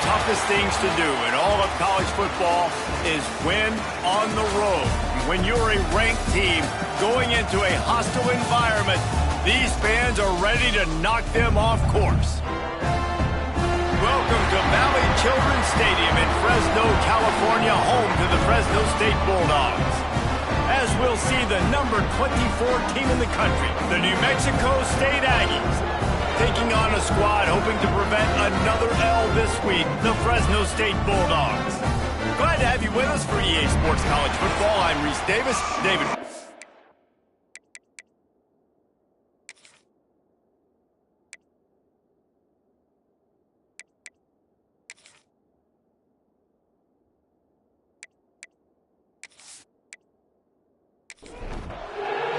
toughest things to do in all of college football is win on the road. When you're a ranked team going into a hostile environment, these fans are ready to knock them off course. Welcome to Valley Children's Stadium in Fresno, California, home to the Fresno State Bulldogs. As we'll see the number 24 team in the country, the New Mexico State Aggies, taking on a squad hoping to prevent another L this week, the Fresno State Bulldogs. Glad to have you with us for EA Sports College Football. I'm Reese Davis. David.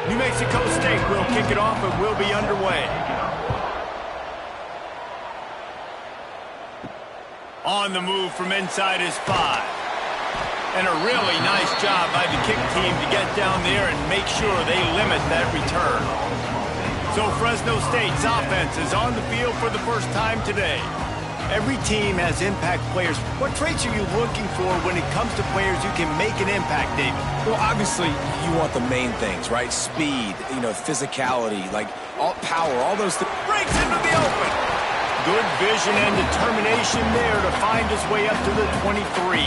New Mexico State will kick it off and will be underway. On the move from inside his 5. And a really nice job by the kick team to get down there and make sure they limit that return. So Fresno State's offense is on the field for the first time today. Every team has impact players. What traits are you looking for when it comes to players who can make an impact, David? Well, obviously, you want the main things, right? Speed, physicality, all power, all those things. Breaks into the open. Good vision and determination there to find his way up to the 23.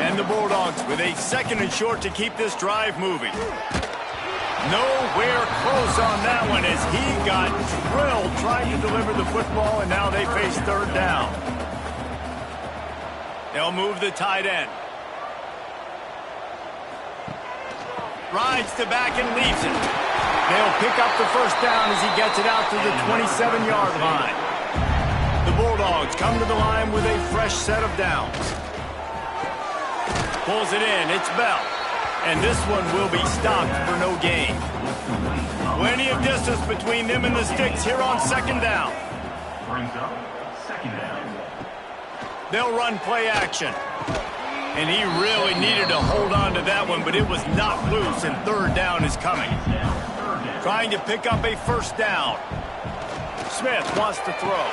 And the Bulldogs with a 2nd and short to keep this drive moving. Nowhere close on that one as he got drilled trying to deliver the football, and now they face 3rd down. They'll move the tight end. Rides to back and leaves it. They'll pick up the 1st down as he gets it out to the 27-yard line. The Bulldogs come to the line with a fresh set of downs. Pulls it in. It's Bell. And this one will be stopped for no gain. Plenty of distance between them and the sticks here on 2nd down. Brings up 2nd down. They'll run play action. And he really needed to hold on to that one, but it was not loose, and 3rd down is coming. Trying to pick up a 1st down. Smith wants to throw.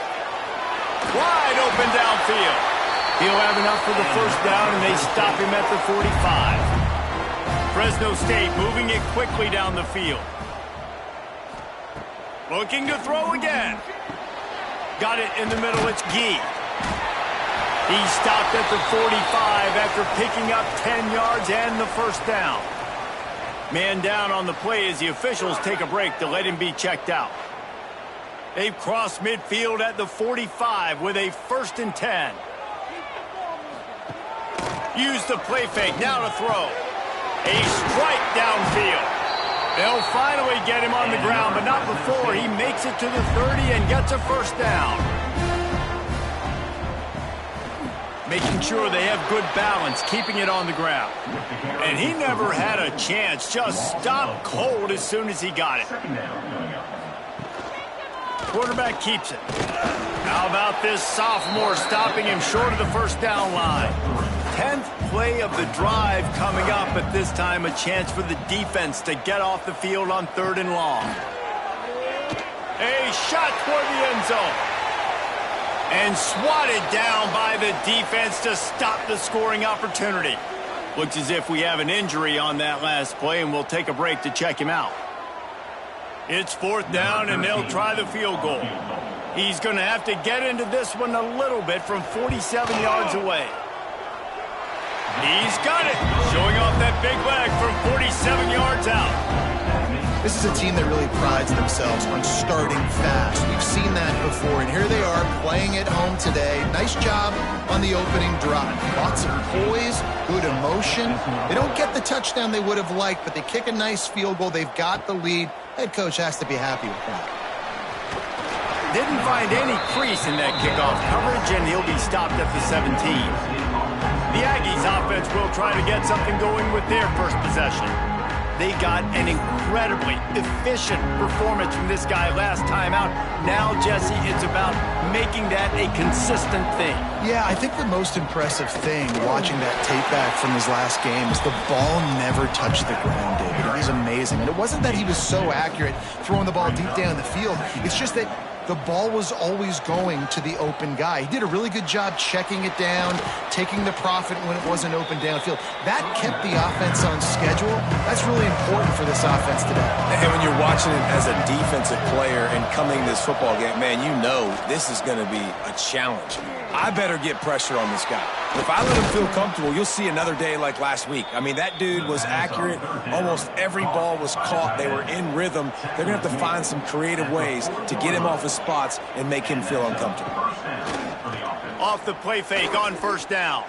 Wide open downfield. He'll have enough for the 1st down, and they stop him at the 45. Fresno State moving it quickly down the field. Looking to throw again. Got it in the middle. It's Gee. He stopped at the 45 after picking up 10 yards and the 1st down. Man down on the play as the officials take a break to let him be checked out. They've crossed midfield at the 45 with a 1st and 10. Use the play fake. Now to throw. A strike downfield. They'll finally get him on the ground, but not before he makes it to the 30 and gets a 1st down. Making sure they have good balance, keeping it on the ground. And he never had a chance, just stopped cold as soon as he got it. Quarterback keeps it. How about this sophomore stopping him short of the 1st down line? 10th play of the drive coming up, but this time a chance for the defense to get off the field on 3rd and long. A shot toward the end zone. And swatted down by the defense to stop the scoring opportunity. Looks as if we have an injury on that last play, and we'll take a break to check him out. It's 4th down, and they'll try the field goal. He's going to have to get into this one a little bit from 47 yards away. He's got it, showing off that big leg from 47 yards out. This is a team that really prides themselves on starting fast. We've seen that before, and here they are playing at home today. Nice job on the opening drive. Lots of poise, good emotion. They don't get the touchdown they would have liked, but they kick a nice field goal. They've got the lead. Head coach has to be happy with that. Didn't find any crease in that kickoff coverage, and he'll be stopped at the 17. The Aggies offense will try to get something going with their first possession. They got an incredibly efficient performance from this guy last time out. Now, Jesse, it's about making that a consistent thing. Yeah, I think the most impressive thing watching that tape back from his last game is the ball never touched the ground, David. It was amazing. And it wasn't that he was so accurate throwing the ball deep down the field. It's just that the ball was always going to the open guy. He did a really good job checking it down, taking the profit when it wasn't open downfield. That kept the offense on schedule. That's really important for this offense today. And when you're watching it as a defensive player and coming to this football game, man, you know this is going to be a challenge. I better get pressure on this guy. If I let him feel comfortable, you'll see another day like last week. I mean, that dude was accurate. Almost every ball was caught. They were in rhythm. They're going to have to find some creative ways to get him off his spots and make him feel uncomfortable. Off the play fake on first down.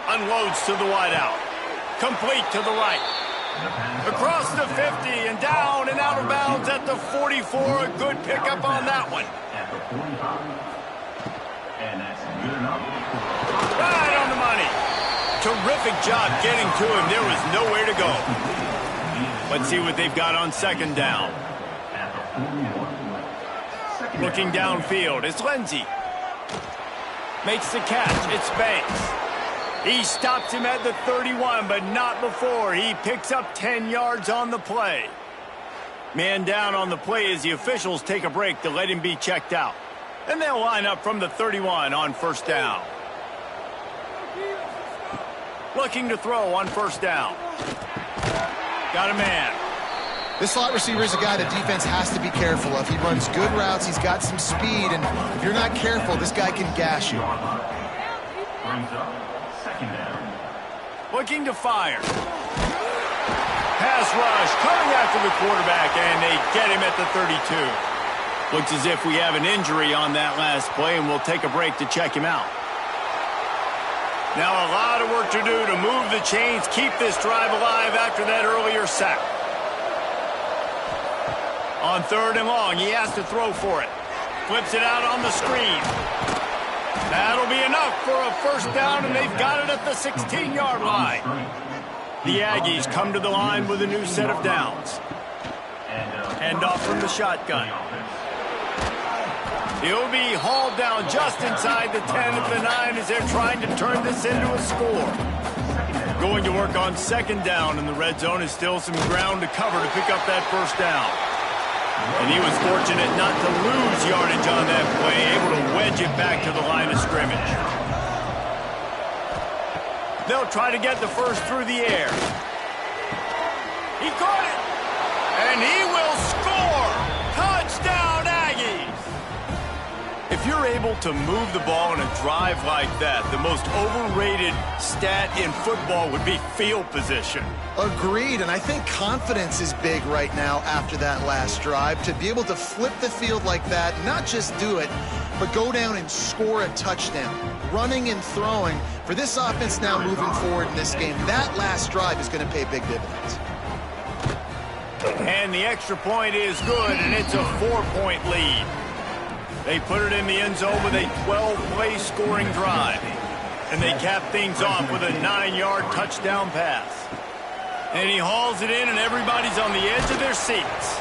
Unloads to the wideout. Complete to the right. Across the 50 and down and out of bounds at the 44. A good pickup on that one. Right on the money. Terrific job getting to him. There was nowhere to go. Let's see what they've got on second down. Looking downfield, it's Lindsey. Makes the catch, it's Banks. He stops him at the 31, but not before. He picks up 10 yards on the play. Man down on the play as the officials take a break to let him be checked out. And they'll line up from the 31 on first down. Looking to throw on first down. Got a man. This slot receiver is a guy the defense has to be careful of. He runs good routes. He's got some speed. And if you're not careful, this guy can gash you. Looking to fire. Pass rush coming after the quarterback, and they get him at the 32. Looks as if we have an injury on that last play, and we'll take a break to check him out. Now a lot of work to do to move the chains, keep this drive alive after that earlier sack. On third and long, he has to throw for it. Flips it out on the screen. That'll be enough for a first down, and they've got it at the 16-yard line. The Aggies come to the line with a new set of downs. Hand off from the shotgun. He'll be hauled down just inside the 10 at the 9 as they're trying to turn this into a score. Going to work on second down in the red zone is still some ground to cover to pick up that first down. And he was fortunate not to lose yardage on that play, able to wedge it back to the line of scrimmage. They'll try to get the first through the air. He caught it! And he will score! Touchdown, Aggies! If you're able to move the ball in a drive like that, the most overrated stat in football would be field position. Agreed, and I think confidence is big right now after that last drive. To be able to flip the field like that, not just do it, but go down and score a touchdown. Running and throwing. For this offense now moving forward in this game, that last drive is going to pay big dividends. And the extra point is good, and it's a 4-point lead. They put it in the end zone with a 12-play scoring drive. And they cap things off with a 9-yard touchdown pass. And he hauls it in, and everybody's on the edge of their seats.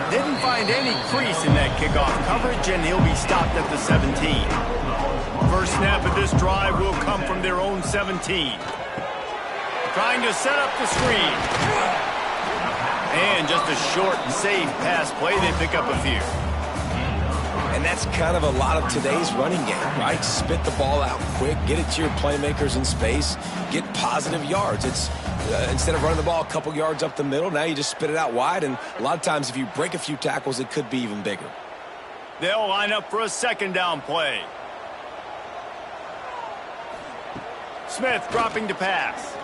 Didn't find any crease in that kickoff coverage, and he'll be stopped at the 17. First snap of this drive will come from their own 17. Trying to set up the screen. And just a short, safe pass play. They pick up a few. And that's kind of a lot of today's running game, right? Spit the ball out quick, get it to your playmakers in space, get positive yards. It's instead of running the ball a couple yards up the middle, now you just spit it out wide, and a lot of times if you break a few tackles, it could be even bigger. They'll line up for a second down play. Smith dropping to pass.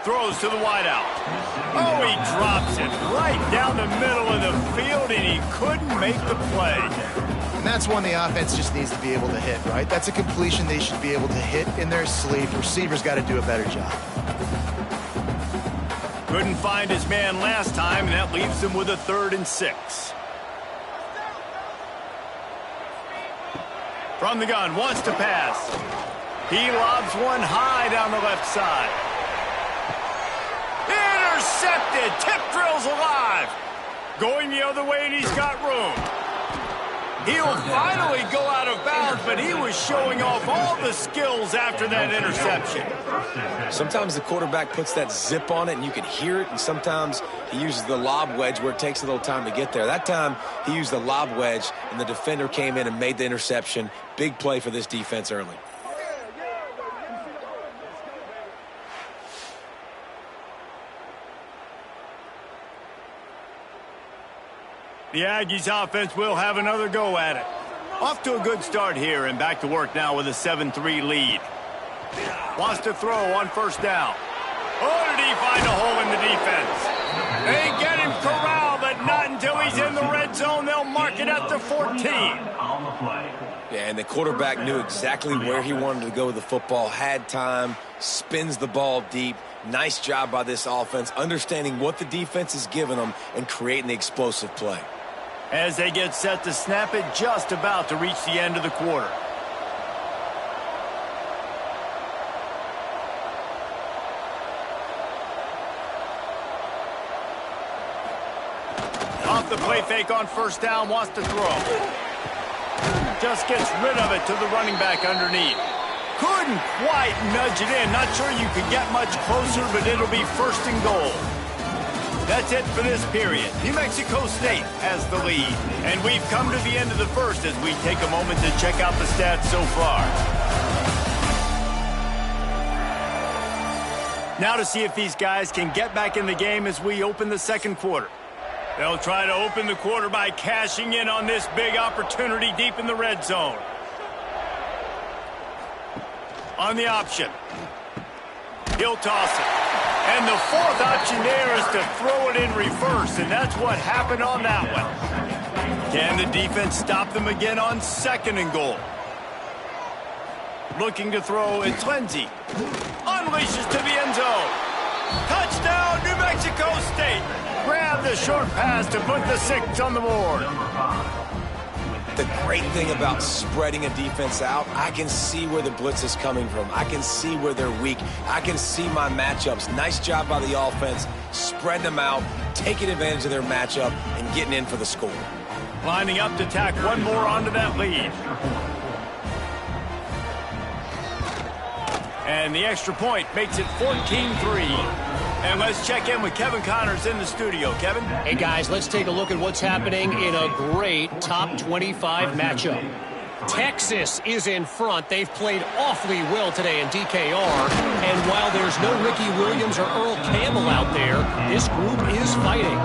Throws to the wideout. Oh, he drops it right down the middle of the field, and he couldn't make the play. And that's one the offense just needs to be able to hit, right? That's a completion they should be able to hit in their sleep. Receivers got to do a better job. Couldn't find his man last time, and that leaves him with a 3rd and 6. From the gun, wants to pass. He lobs one high down the left side. Intercepted. Tip drill's alive. Going the other way, and he's got room. He'll finally go out of bounds, but he was showing off all the skills after that interception. Sometimes the quarterback puts that zip on it and you can hear it, and sometimes he uses the lob wedge where it takes a little time to get there. That time he used the lob wedge and the defender came in and made the interception. Big play for this defense early. The Aggies offense will have another go at it. Off to a good start here and back to work now with a 7-3 lead. Wants to throw on first down. Oh, did he find a hole in the defense? They get him corralled, but not until he's in the red zone. They'll mark it at the 14. Yeah, and the quarterback knew exactly where he wanted to go with the football, had time, spins the ball deep. Nice job by this offense, understanding what the defense is giving them and creating the explosive play. As they get set to snap it, just about to reach the end of the quarter. Off the play fake on first down, wants to throw. Just gets rid of it to the running back underneath. Couldn't quite nudge it in. Not sure you could get much closer, but it'll be first and goal. That's it for this period. New Mexico State has the lead. And we've come to the end of the first as we take a moment to check out the stats so far. Now to see if these guys can get back in the game as we open the second quarter. They'll try to open the quarter by cashing in on this big opportunity deep in the red zone. On the option. He'll toss it. And the fourth option there is to throw it in reverse, and that's what happened on that one. Can the defense stop them again on second and goal? Looking to throw, it's Lindsey. Unleashes to the end zone. Touchdown, New Mexico State. Grab the short pass to put the 6 on the board. The great thing about spreading a defense out, I can see where the blitz is coming from. I can see where they're weak. I can see my matchups. Nice job by the offense, spreading them out, taking advantage of their matchup, and getting in for the score. Lining up to tack one more onto that lead. And the extra point makes it 14-3. And let's check in with Kevin Connors in the studio. Kevin? Hey, guys, let's take a look at what's happening in a great top 25 matchup. Texas is in front. They've played awfully well today in DKR. And while there's no Ricky Williams or Earl Campbell out there, this group is fighting.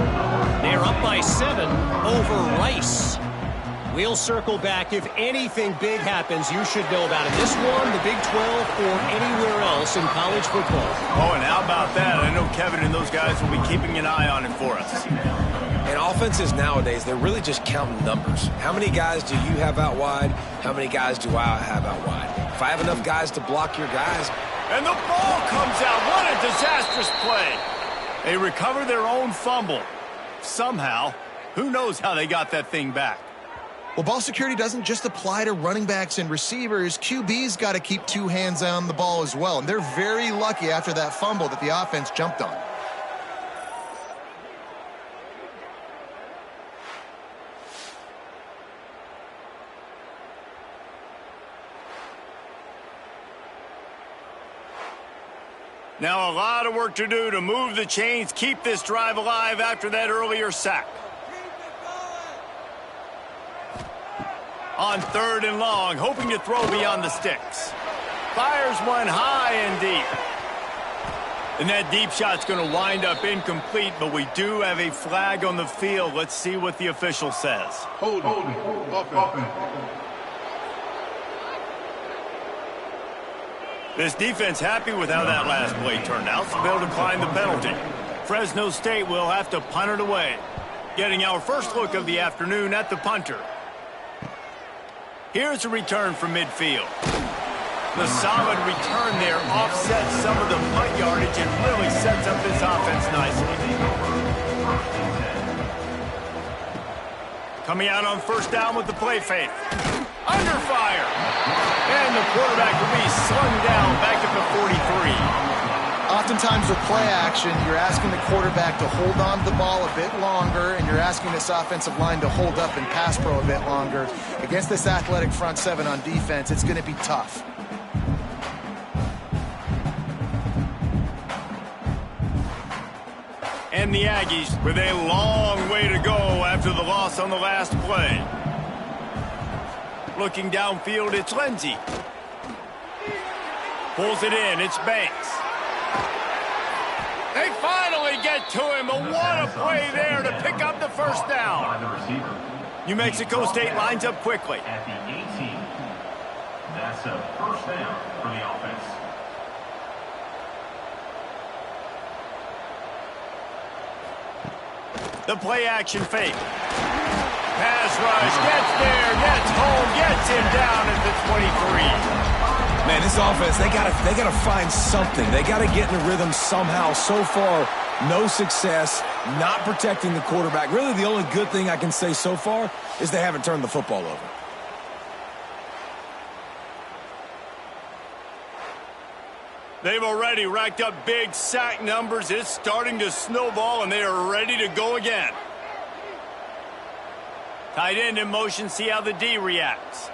They're up by 7 over Rice. We'll circle back. If anything big happens, you should know about it. This one, the Big 12, or anywhere else in college football. Oh, and how about that? I know Kevin and those guys will be keeping an eye on it for us. And offenses nowadays, they're really just counting numbers. How many guys do you have out wide? How many guys do I have out wide? If I have enough guys to block your guys. And the ball comes out. What a disastrous play. They recover their own fumble. Somehow. Who knows how they got that thing back? Well, ball security doesn't just apply to running backs and receivers. QB's got to keep 2 hands on the ball as well. And they're very lucky after that fumble that the offense jumped on. Now a lot of work to do to move the chains, keep this drive alive after that earlier sack. On 3rd and long, hoping to throw beyond the sticks. Fires one high and deep. And that deep shot's going to wind up incomplete, but we do have a flag on the field. Let's see what the official says. Hold offense. This defense happy with how that last play turned out, so they'll decline the penalty. Fresno State will have to punt it away. Getting our first look of the afternoon at the punter. Here's a return from midfield. The solid return there offsets some of the punt yardage and really sets up this offense nicely. Coming out on first down with the play fake. Under fire. And the quarterback will be slung down back at the 43. Oftentimes with play action, you're asking the quarterback to hold on to the ball a bit longer, and you're asking this offensive line to hold up and pass pro a bit longer. Against this athletic front seven on defense, it's going to be tough. And the Aggies with a long way to go after the loss on the last play. Looking downfield, it's Lindsey. Pulls it in, it's Banks. They finally get to him, but what a play there to pick up the first down. New Mexico State lines up quickly. At the 18. That's a first down for the offense. The play action fake. Pass rush, gets there, gets home, gets him down at the 23. Man, this offense, they gotta find something. They gotta get in the rhythm somehow. So far, no success, not protecting the quarterback. Really, the only good thing I can say so far is they haven't turned the football over. They've already racked up big sack numbers. It's starting to snowball, and they are ready to go again. Tight end in motion, see how the D reacts.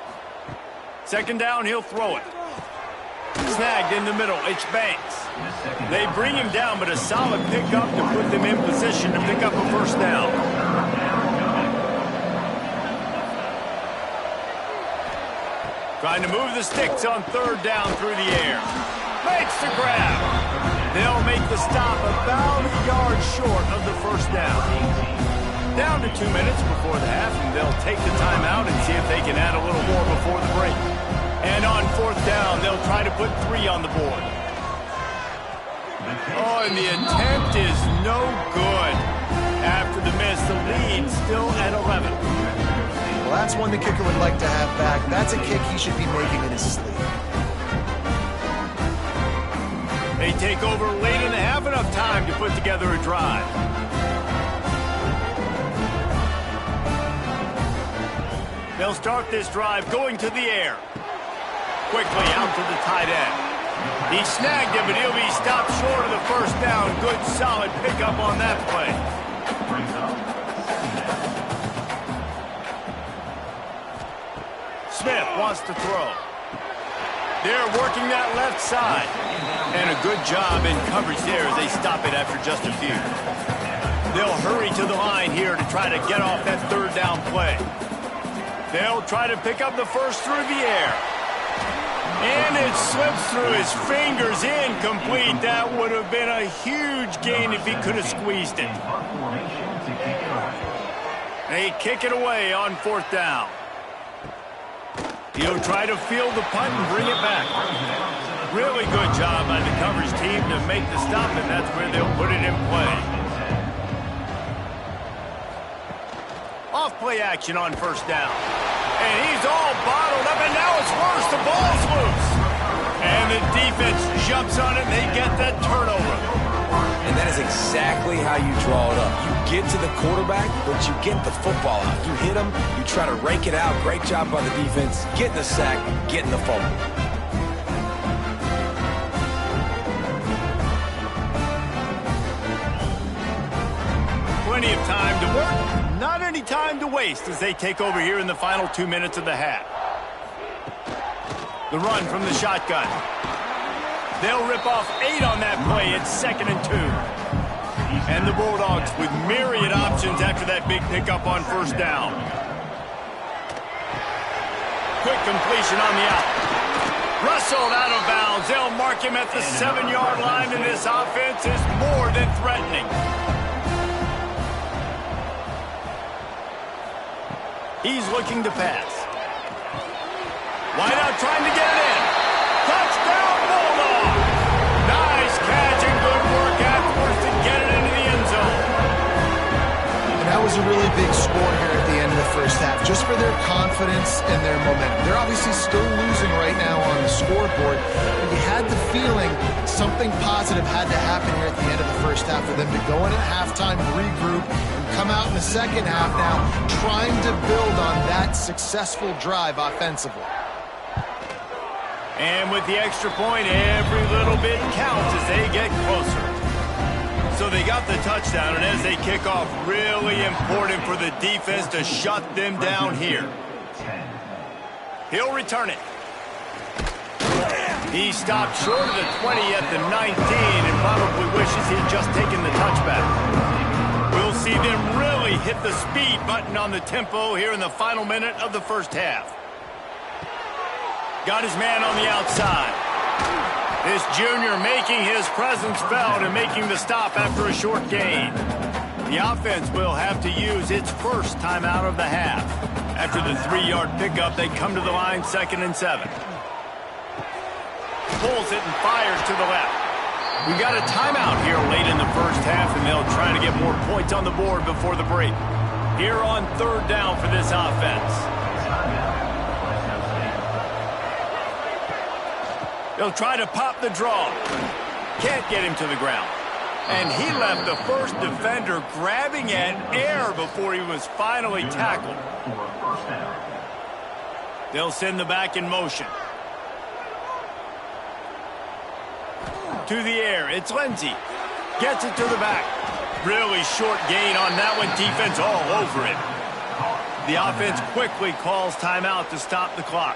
Second down, he'll throw it. Snagged in the middle, it's Banks. They bring him down, but a solid pickup to put them in position to pick up a first down. Trying to move the sticks on third down through the air. Makes the grab. They'll make the stop about a yard short of the first down. Down to 2 minutes before the half, and they'll take the timeout and see if they can add a little more before the break. And on fourth down, they'll try to put 3 on the board. Oh, and the attempt is no good. After the miss, the lead still at 11. Well, that's one the kicker would like to have back. That's a kick he should be making in his sleep. They take over late in the half, enough time to put together a drive. They'll start this drive going to the air. Quickly out to the tight end. He snagged him, but he'll be stopped short of the first down. Good, solid pickup on that play. Smith wants to throw. They're working that left side. And a good job in coverage there as they stop it after just a few. They'll hurry to the line here to try to get off that third down play. They'll try to pick up the first through the air. And it slips through his fingers, incomplete. That would have been a huge gain if he could have squeezed it. They kick it away on fourth down. He'll try to field the punt and bring it back. Really good job by the coverage team to make the stop, and that's where they'll put it in play. Off play action on first down. And he's all bottled up, and now it's worse. The ball's loose. And the defense jumps on it, and they get that turnover. And that is exactly how you draw it up. You get to the quarterback, but you get the football out. You hit him, you try to rake it out. Great job by the defense. Getting the sack, getting the fumble. Plenty of time to work, not any time to waste as they take over here in the final 2 minutes of the half. The run from the shotgun. They'll rip off 8 on that play. It's 2nd and 2. And the Bulldogs with myriad options after that big pickup on first down. Quick completion on the out. Rustled out of bounds. They'll mark him at the 7-yard line, and this offense is more than threatening. He's looking to pass. Wide out trying to get it in. Touchdown, Bulldog! Nice catch and good work afterwards to get it into the end zone. And that was a really big score here at the end of the first half, just for their confidence and their momentum. They're obviously still losing right now on the scoreboard, but you had the feeling something positive had to happen here at the end of the first half for them to go in at halftime, regroup, and come out in the second half now trying to build on that successful drive offensively. And with the extra point, every little bit counts as they get closer. So they got the touchdown, and as they kick off, really important for the defense to shut them down here. He'll return it. He stopped short of the 20 at the 19 and probably wishes he'd just taken the touchback. We'll see them really hit the speed button on the tempo here in the final minute of the first half. Got his man on the outside. This junior making his presence felt and making the stop after a short gain. The offense will have to use its first timeout of the half. After the 3-yard pickup, they come to the line 2nd and 7. Pulls it and fires to the left. We got a timeout here late in the first half, and they'll try to get more points on the board before the break. Here on 3rd down for this offense. They'll try to pop the draw. Can't get him to the ground. And he left the first defender grabbing at air before he was finally tackled. They'll send the back in motion. To the air, it's Lindsey. Gets it to the back. Really short gain on that one, defense all over it. The offense quickly calls timeout to stop the clock.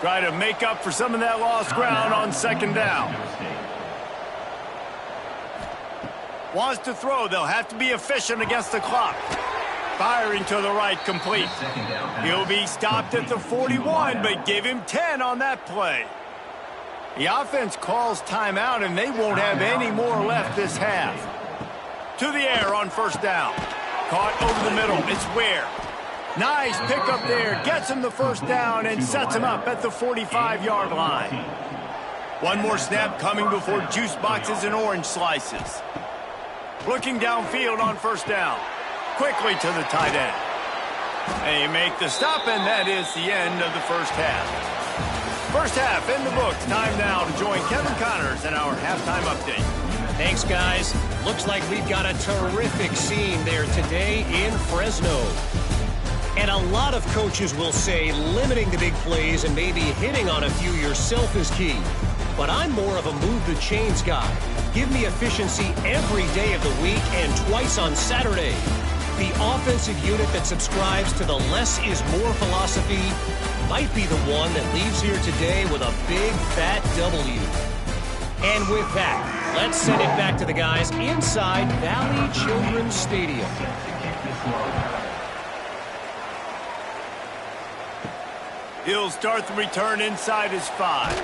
Try to make up for some of that lost ground on 2nd down. Wants to throw, they'll have to be efficient against the clock. Firing to the right, complete. He'll be stopped at the 41, but give him 10 on that play. The offense calls timeout, and they won't have any more left this half. To the air on 1st down. Caught over the middle. It's Ware. Nice pickup there. Gets him the 1st down and sets him up at the 45-yard line. One more snap coming before juice boxes and orange slices. Looking downfield on 1st down. Quickly to the tight end. They make the stop, and that is the end of the first half. First half in the books. Time now to join Kevin Connors in our halftime update. Thanks, guys. Looks like we've got a terrific scene there today in Fresno. And a lot of coaches will say limiting the big plays and maybe hitting on a few yourself is key. But I'm more of a move the chains guy. Give me efficiency every day of the week and twice on Saturday. The offensive unit that subscribes to the less is more philosophy might be the one that leaves here today with a big fat W. And with that, let's send it back to the guys inside Valley Children's Stadium. He'll start the return inside his 5.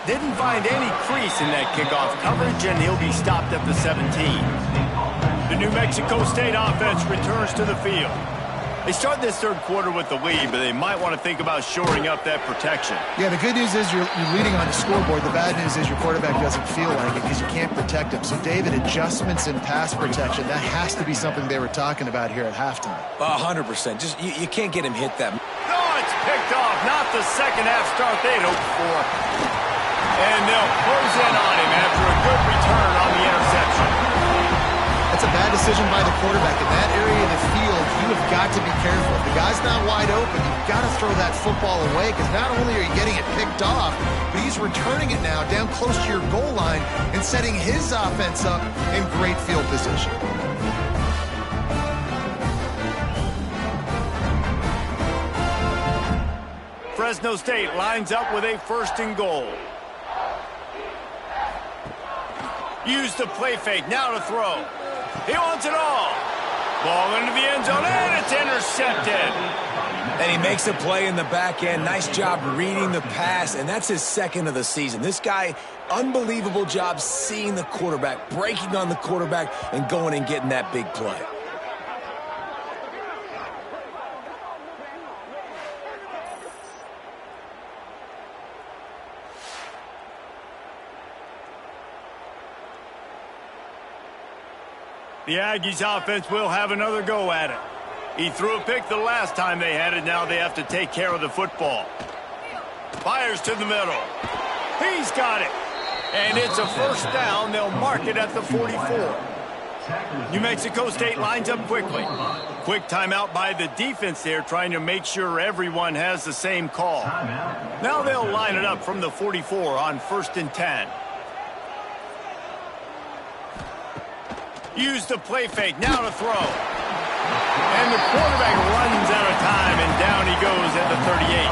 Didn't find any crease in that kickoff coverage, and he'll be stopped at the 17. The New Mexico State offense returns to the field. They start this 3rd quarter with the lead, but they might want to think about shoring up that protection. Yeah, the good news is you're leading on the scoreboard. The bad news is your quarterback doesn't feel like it because you can't protect him. So, David, adjustments in pass protection, that has to be something they were talking about here at halftime. 100%. Just you can't get him hit that. No, it's picked off. Not the second half start they'd hoped for. And they'll close in on him after a good return on the interception. That's a bad decision by the quarterback. In that area of the field, you have got to be careful. If the guy's not wide open, you've got to throw that football away because not only are you getting it picked off, but he's returning it now down close to your goal line and setting his offense up in great field position. Fresno State lines up with a 1st and goal. Use the play fake, now to throw. He wants it all. Ball into the end zone, and it's intercepted. And he makes a play in the back end. Nice job reading the pass, and that's his 2nd of the season. This guy, unbelievable job seeing the quarterback, breaking on the quarterback, and going and getting that big play. The Aggies offense will have another go at it. He threw a pick the last time they had it. Now they have to take care of the football. Fires to the middle. He's got it. And it's a 1st down. They'll mark it at the 44. New Mexico State lines up quickly. Quick timeout by the defense there, trying to make sure everyone has the same call. Now they'll line it up from the 44 on 1st and 10. Use the play fake, now to throw. And the quarterback runs out of time, and down he goes at the 38.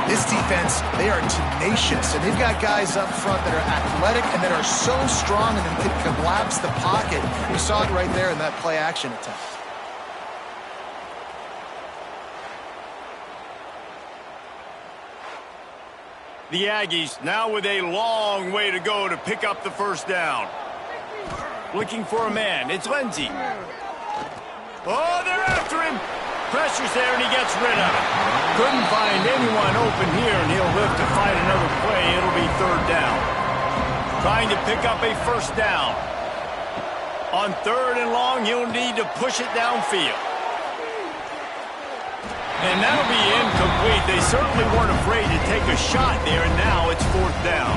This defense, they are tenacious, and they've got guys up front that are athletic and that are so strong and can collapse the pocket. We saw it right there in that play-action attempt. The Aggies now with a long way to go to pick up the first down. Looking for a man. It's Lindsey. Oh, they're after him. Pressure's there, and he gets rid of it. Couldn't find anyone open here, and he'll live to fight another play. It'll be 3rd down. Trying to pick up a first down. On 3rd and long, he'll need to push it downfield. And that'll be incomplete. They certainly weren't afraid to take a shot there, and now it's 4th down.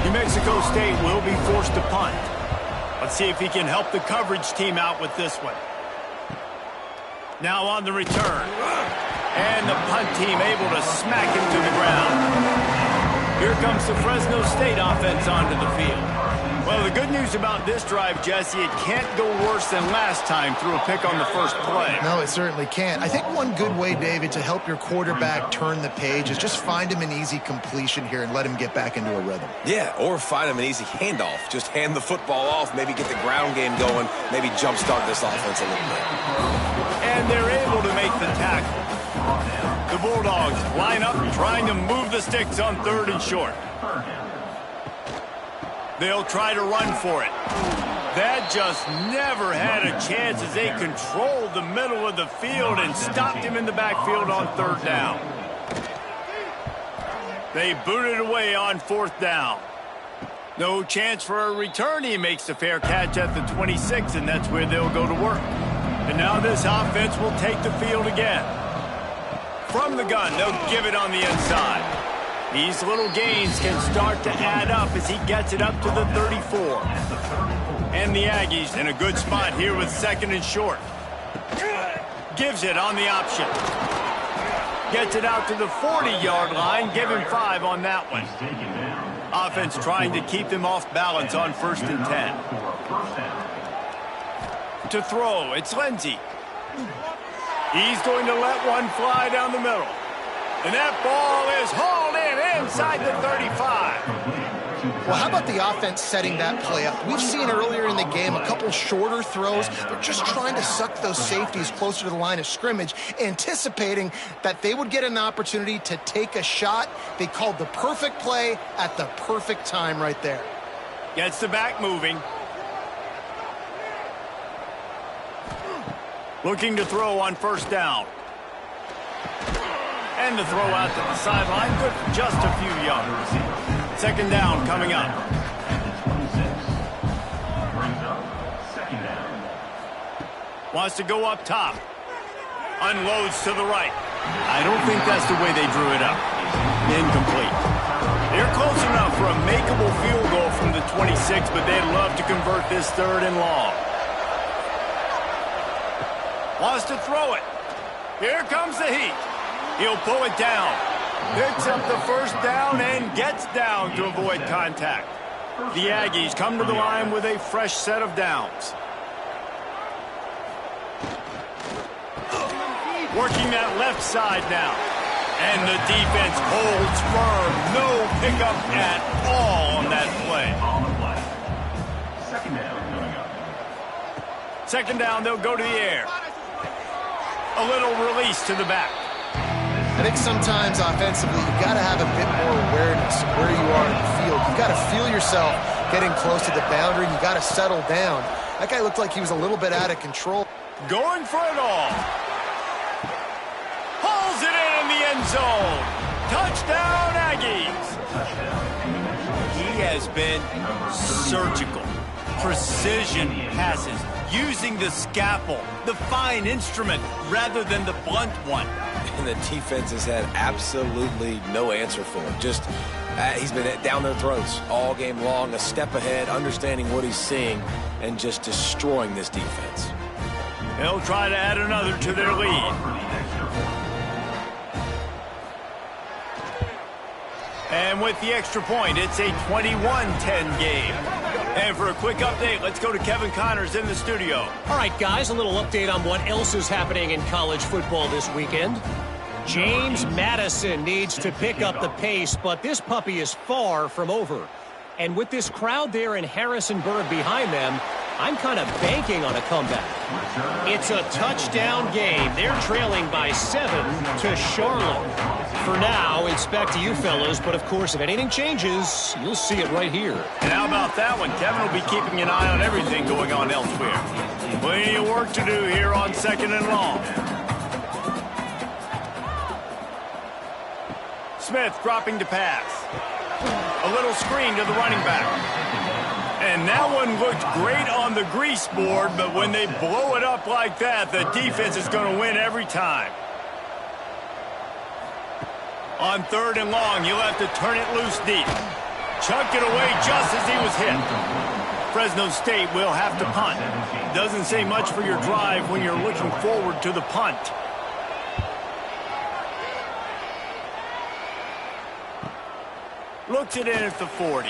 New Mexico State will be forced to punt. Let's see if he can help the coverage team out with this one. Now on the return. And the punt team able to smack him to the ground. Here comes the Fresno State offense onto the field. Well, the good news about this drive, Jesse, it can't go worse than last time through a pick on the first play. No, it certainly can't. I think one good way, David, to help your quarterback turn the page is just find him an easy completion here and let him get back into a rhythm. Yeah, or find him an easy handoff. Just hand the football off, maybe get the ground game going, maybe jumpstart this offense a little bit. And they're able to make the tackle. The Bulldogs line up trying to move the sticks on 3rd and short. They'll try to run for it. That just never had a chance as they controlled the middle of the field and stopped him in the backfield on 3rd down. They booted away on 4th down. No chance for a return. He makes the fair catch at the 26, and that's where they'll go to work. And now this offense will take the field again. From the gun, they'll give it on the inside. These little gains can start to add up as he gets it up to the 34. And the Aggies in a good spot here with 2nd and short. Gives it on the option. Gets it out to the 40-yard line. Give him 5 on that one. Offense trying to keep them off balance on 1st and 10. To throw, it's Lindsey. He's going to let one fly down the middle. And that ball is hauled in inside the 35. Well, how about the offense setting that play up? We've seen earlier in the game a couple shorter throws. They're just trying to suck those safeties closer to the line of scrimmage, anticipating that they would get an opportunity to take a shot. They called the perfect play at the perfect time right there. Gets the back moving. Looking to throw on 1st down. And the throw out to the sideline, good for just a few yards. 2nd down coming up. Wants to go up top. Unloads to the right. I don't think that's the way they drew it up. Incomplete. They're close enough for a makeable field goal from the 26, but they'd love to convert this 3rd and long. Wants to throw it. Here comes the heat. He'll pull it down. Picks up the 1st down and gets down to avoid contact. The Aggies come to the line with a fresh set of downs. Working that left side now. And the defense holds firm. No pickup at all on that play. 2nd down, they'll go to the air. A little release to the back. I think sometimes offensively you've got to have a bit more awareness of where you are in the field. You've got to feel yourself getting close to the boundary. You've got to settle down. That guy looked like he was a little bit out of control. Going for it all. Pulls it in the end zone. Touchdown, Aggies. He has been surgical. precision passes, using the scalpel, the fine instrument, rather than the blunt one. And the defense has had absolutely no answer for him. Just, he's been down their throats all game long, a step ahead, understanding what he's seeing, and just destroying this defense. They'll try to add another to their lead. And with the extra point, it's a 21-10 game. And for a quick update, let's go to Kevin Connors in the studio. All right, guys, a little update on what else is happening in college football this weekend. James Madison needs to pick up the pace, but this puppy is far from over. And with this crowd there in Harrisonburg behind them, I'm kind of banking on a comeback. It's a touchdown game. They're trailing by 7 to Charlotte. For now, it's back to you fellas, but of course, if anything changes, you'll see it right here. And how about that one? Kevin will be keeping an eye on everything going on elsewhere. Plenty of work to do here on 2nd and long. Smith dropping to pass. A little screen to the running back. And that one looked great on the grease board, but when they blow it up like that, the defense is going to win every time. On 3rd and long, you'll have to turn it loose deep. Chuck it away just as he was hit. Fresno State will have to punt. Doesn't say much for your drive when you're looking forward to the punt. Looks it in at the 40.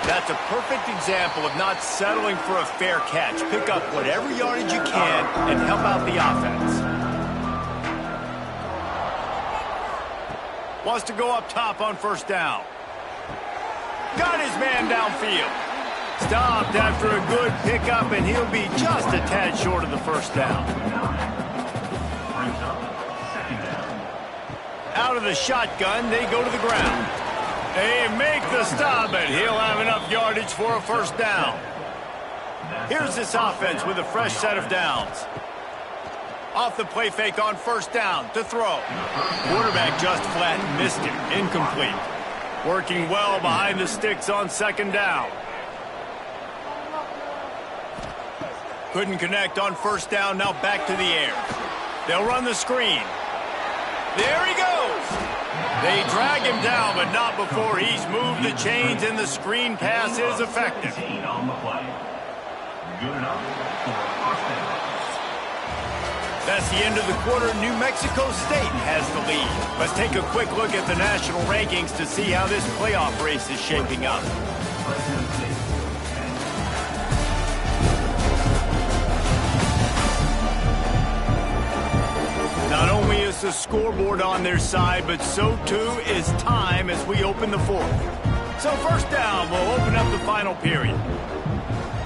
That's a perfect example of not settling for a fair catch. Pick up whatever yardage you can and help out the offense. Wants to go up top on 1st down. Got his man downfield. Stopped after a good pickup, and he'll be just a tad short of the 1st down. Out of the shotgun, they go to the ground. They make the stop, and he'll have enough yardage for a 1st down. Here's this offense with a fresh set of downs. Off the play fake on 1st down to throw. Quarterback just flat missed it. Incomplete. Working well behind the sticks on 2nd down. Couldn't connect on 1st down. Now back to the air. They'll run the screen. There he goes. They drag him down, but not before he's moved the chains, and the screen pass is effective. That's the end of the quarter. New Mexico State has the lead. Let's take a quick look at the national rankings to see how this playoff race is shaping up. Not only is the scoreboard on their side, but so too is time as we open the 4th. So 1st down will open up the final period.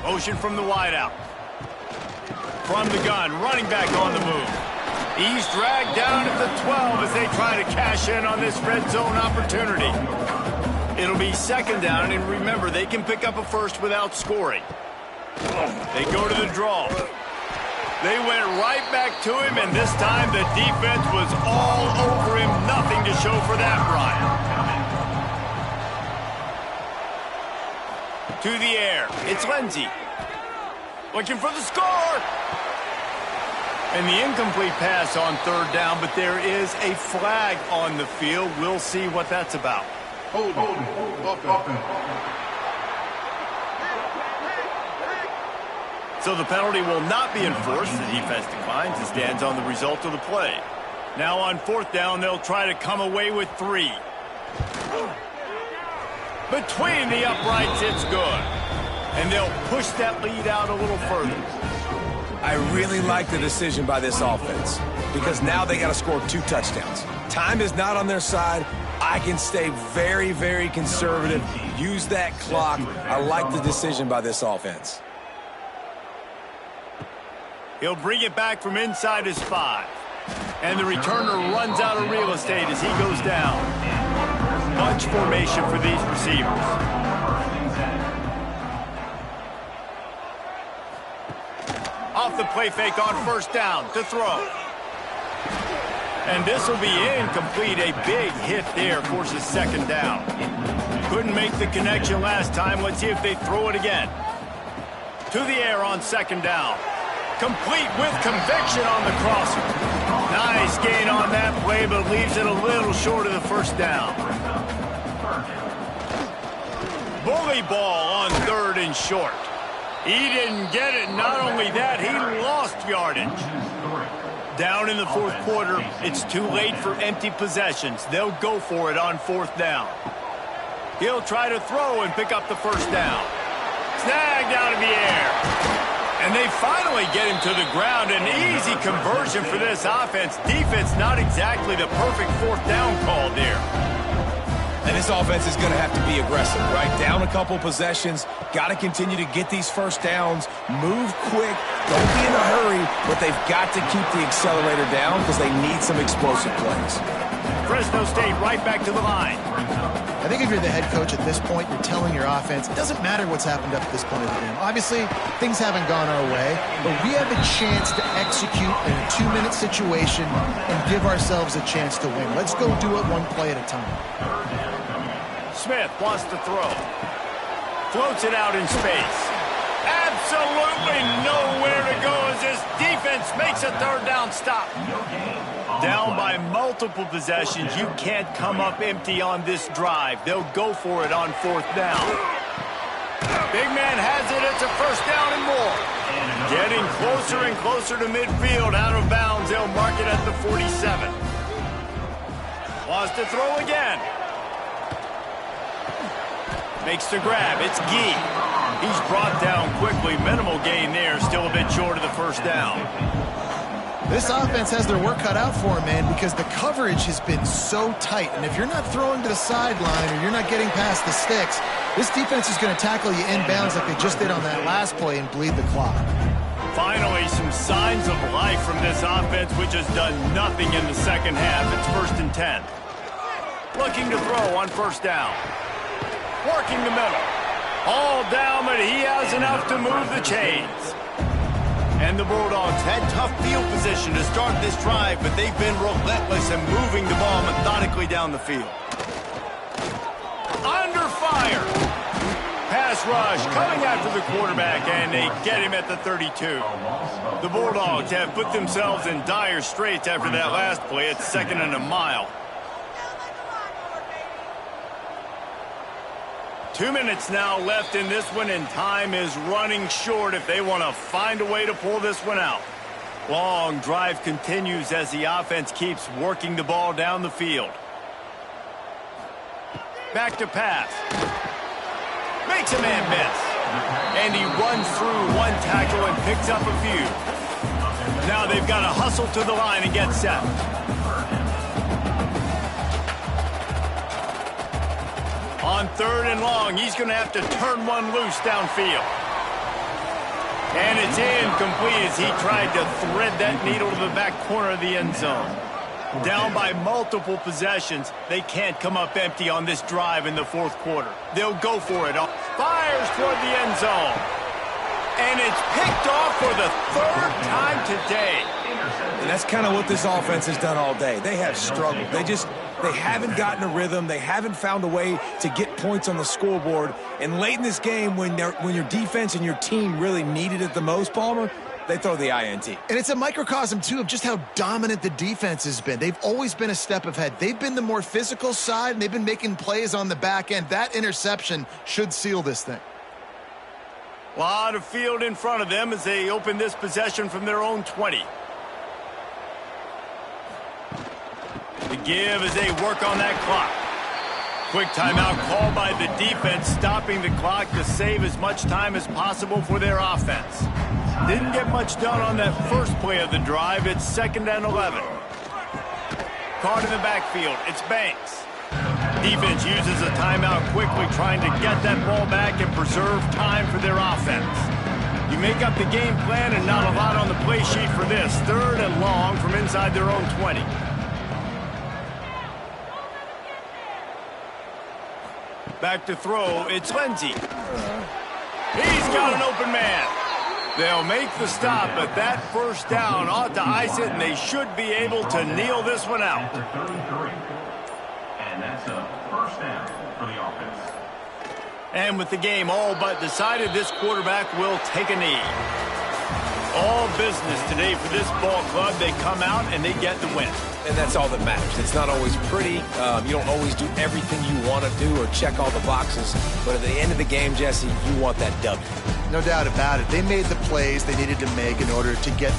Motion from the wideout. From the gun, running back on the move. He's dragged down at the 12 as they try to cash in on this red zone opportunity. It'll be 2nd down, and remember, they can pick up a 1st without scoring. They go to the draw. They went right back to him, and this time the defense was all over him. Nothing to show for that run. To the air. It's Lindsey. Looking for the score. And the incomplete pass on 3rd down, but there is a flag on the field. We'll see what that's about. Hold. So the penalty will not be enforced. The defense declines and stands on the result of the play. Now on 4th down, they'll try to come away with 3. Between the uprights, it's good. And they'll push that lead out a little further. I really like the decision by this offense because now they got to score 2 touchdowns. Time is not on their side. I can stay very, very conservative. Use that clock. I like the decision by this offense. He'll bring it back from inside his 5. And the returner runs out of real estate as he goes down. Bunch formation for these receivers. Off the play fake on 1st down to throw. And this will be incomplete. A big hit there forces second down. Couldn't make the connection last time. Let's see if they throw it again. To the air on second down. Complete with conviction on the crosser. Nice gain on that play, but leaves it a little short of the first down. Bully ball on third and short. He didn't get it. Not only that, he lost yardage. Down in the fourth quarter, it's too late for empty possessions. They'll go for it on fourth down. He'll try to throw and pick up the first down. Snagged out of the air. And they finally get him to the ground. An easy conversion for this offense. Defense not exactly the perfect fourth down call there. And this offense is going to have to be aggressive, right? Down a couple possessions, got to continue to get these first downs, move quick, don't be in a hurry, but they've got to keep the accelerator down because they need some explosive plays. Fresno State right back to the line. I think if you're the head coach at this point, you're telling your offense, it doesn't matter what's happened up to this point of the game. Obviously, things haven't gone our way, but we have a chance to execute in a 2-minute situation and give ourselves a chance to win. Let's go do it one play at a time. Smith wants to throw. Floats it out in space. Absolutely nowhere to go as this defense makes a third down stop. Down by multiple possessions. You can't come up empty on this drive. They'll go for it on fourth down. Big man has it. It's a first down and more. Getting closer and closer to midfield. Out of bounds. They'll mark it at the 47. Wants to throw again. Makes the grab. It's Gee. He's brought down quickly. Minimal gain there. Still a bit short of the first down. This offense has their work cut out for them, man, because the coverage has been so tight. And if you're not throwing to the sideline or you're not getting past the sticks, this defense is going to tackle you inbounds like they just did on that last play and bleed the clock. Finally, some signs of life from this offense, which has done nothing in the second half. It's first and 10. Looking to throw on first down. Working the middle. All down, but he has enough to move the chains. And the Bulldogs had tough field position to start this drive, but they've been relentless in moving the ball methodically down the field. Under fire. Pass rush coming after the quarterback, and they get him at the 32. The Bulldogs have put themselves in dire straits after that last play. It's second and a mile. 2 minutes now left in this one, and time is running short if they want to find a way to pull this one out. Long drive continues as the offense keeps working the ball down the field. Back to pass. Makes a man miss. And he runs through one tackle and picks up a few. Now they've got to hustle to the line and get set. On third and long, he's going to have to turn one loose downfield. And it's incomplete as he tried to thread that needle to the back corner of the end zone. Down by multiple possessions, they can't come up empty on this drive in the fourth quarter. They'll go for it. Fires toward the end zone. And it's picked off for the third time today. And that's kind of what this offense has done all day. They have struggled. They haven't gotten a rhythm. They haven't found a way to get points on the scoreboard. And late in this game, when your defense and your team really needed it the most, Palmer, they throw the INT. And it's a microcosm, too, of just how dominant the defense has been. They've always been a step ahead. They've been the more physical side, and they've been making plays on the back end. That interception should seal this thing. A lot of field in front of them as they open this possession from their own 20. The give as they work on that clock. Quick timeout called by the defense, stopping the clock to save as much time as possible for their offense. Didn't get much done on that first play of the drive. It's second and 11. Caught in the backfield. It's Banks. Defense uses a timeout quickly, trying to get that ball back and preserve time for their offense. You make up the game plan and not a lot on the play sheet for this. Third and long from inside their own 20. Back to throw, it's Lindsey. He's got an open man. They'll make the stop, but that first down ought to ice it, and they should be able to kneel this one out. 33. And that's a first down for the offense. And with the game all but decided, this quarterback will take a knee. All business today for this ball club. They come out and they get the win. And that's all that matters. It's not always pretty. You don't always do everything you want to do or check all the boxes. But at the end of the game, Jesse, you want that W. No doubt about it. They made the plays they needed to make in order to get